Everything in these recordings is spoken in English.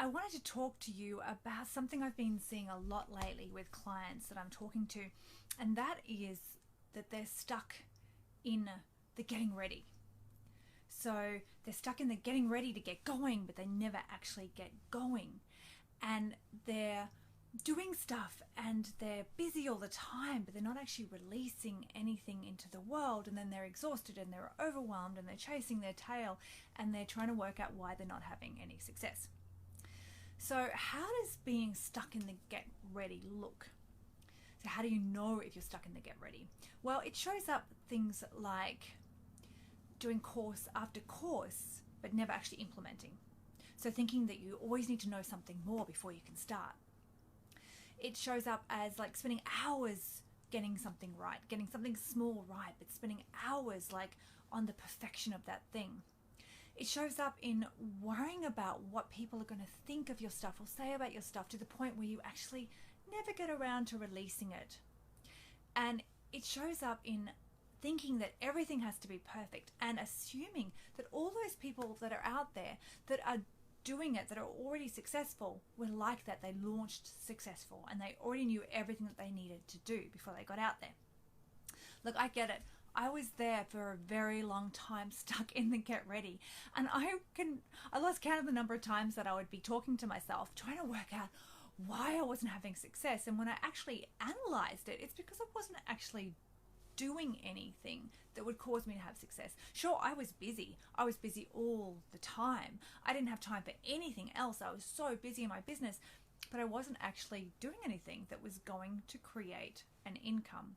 I wanted to talk to you about something I've been seeing a lot lately with clients that I'm talking to, and that is that they're stuck in the getting ready. So they're stuck in the getting ready to get going, but they never actually get going. And they're doing stuff and they're busy all the time, but they're not actually releasing anything into the world. And then they're exhausted and they're overwhelmed and they're chasing their tail and they're trying to work out why they're not having any success. So how does being stuck in the get ready look? So how do you know if you're stuck in the get ready? Well, it shows up things like doing course after course, but never actually implementing. So thinking that you always need to know something more before you can start. It shows up as like spending hours getting something right, getting something small right, but spending hours like on the perfection of that thing. It shows up in worrying about what people are going to think of your stuff or say about your stuff to the point where you actually never get around to releasing it. And it shows up in thinking that everything has to be perfect and assuming that all those people that are out there that are doing it, that are already successful, were like that. They launched successful and they already knew everything that they needed to do before they got out there. Look, I get it. I was there for a very long time, stuck in the get ready. And I lost count of the number of times that I would be talking to myself, trying to work out why I wasn't having success. And when I actually analyzed it, it's because I wasn't actually doing anything that would cause me to have success. Sure, I was busy. I was busy all the time. I didn't have time for anything else. I was so busy in my business, but I wasn't actually doing anything that was going to create an income.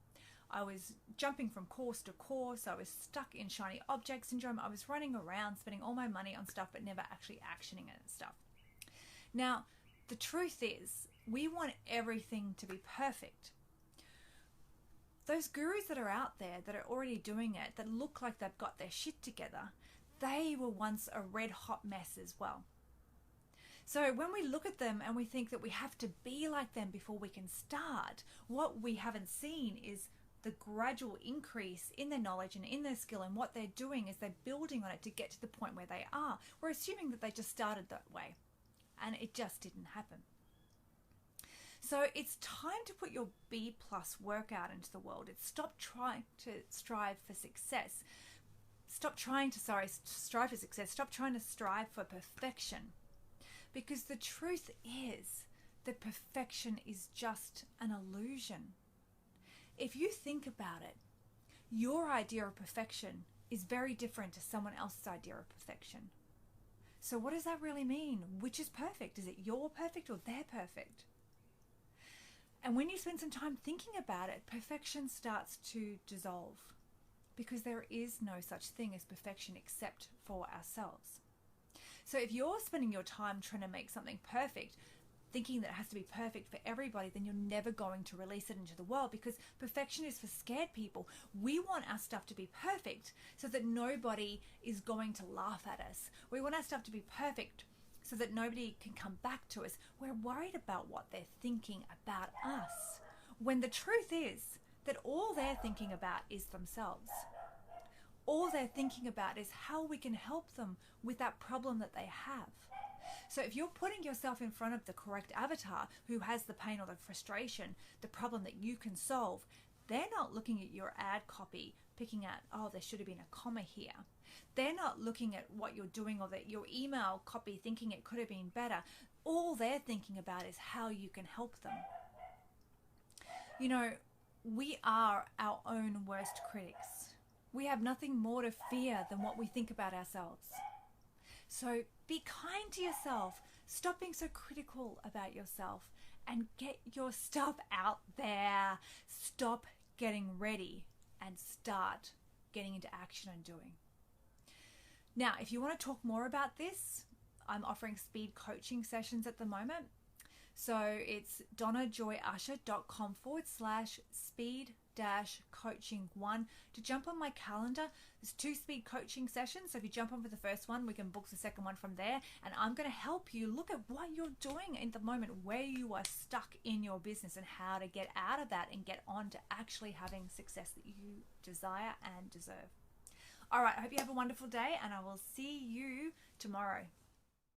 I was jumping from course to course. I was stuck in shiny object syndrome. I was running around spending all my money on stuff but never actually actioning it and stuff. Now, the truth is, we want everything to be perfect. Those gurus that are out there that are already doing it, that look like they've got their shit together, they were once a red hot mess as well. So when we look at them and we think that we have to be like them before we can start, what we haven't seen is the gradual increase in their knowledge and in their skill, and what they're doing is they're building on it to get to the point where they are. We're assuming that they just started that way, and it just didn't happen. So it's time to put your B+ work out into the world. It's stop trying to strive for success. Stop trying to strive for success. Stop trying to strive for perfection. Because the truth is that perfection is just an illusion. If you think about it, your idea of perfection is very different to someone else's idea of perfection. So what does that really mean? Which is perfect? Is it your perfect or their perfect? And when you spend some time thinking about it, perfection starts to dissolve, because there is no such thing as perfection except for ourselves. So if you're spending your time trying to make something perfect, thinking that it has to be perfect for everybody, then you're never going to release it into the world, because perfection is for scared people. We want our stuff to be perfect so that nobody is going to laugh at us. We want our stuff to be perfect so that nobody can come back to us. We're worried about what they're thinking about us, when the truth is that all they're thinking about is themselves. All they're thinking about is how we can help them with that problem that they have. So if you're putting yourself in front of the correct avatar who has the pain or the frustration, the problem that you can solve, they're not looking at your ad copy, picking out, oh, there should have been a comma here. They're not looking at what you're doing or that your email copy, thinking it could have been better. All they're thinking about is how you can help them. You know, we are our own worst critics. We have nothing more to fear than what we think about ourselves. So be kind to yourself. Stop being so critical about yourself and get your stuff out there. Stop getting ready and start getting into action and doing. Now, if you want to talk more about this, I'm offering speed coaching sessions at the moment. So it's donnajoyusher.com/speed-coaching1 to jump on my calendar. There's 2 speed coaching sessions. So if you jump on for the first one, we can book the second one from there. And I'm going to help you look at what you're doing in the moment, where you are stuck in your business, and how to get out of that and get on to actually having success that you desire and deserve. All right, I hope you have a wonderful day, and I will see you tomorrow.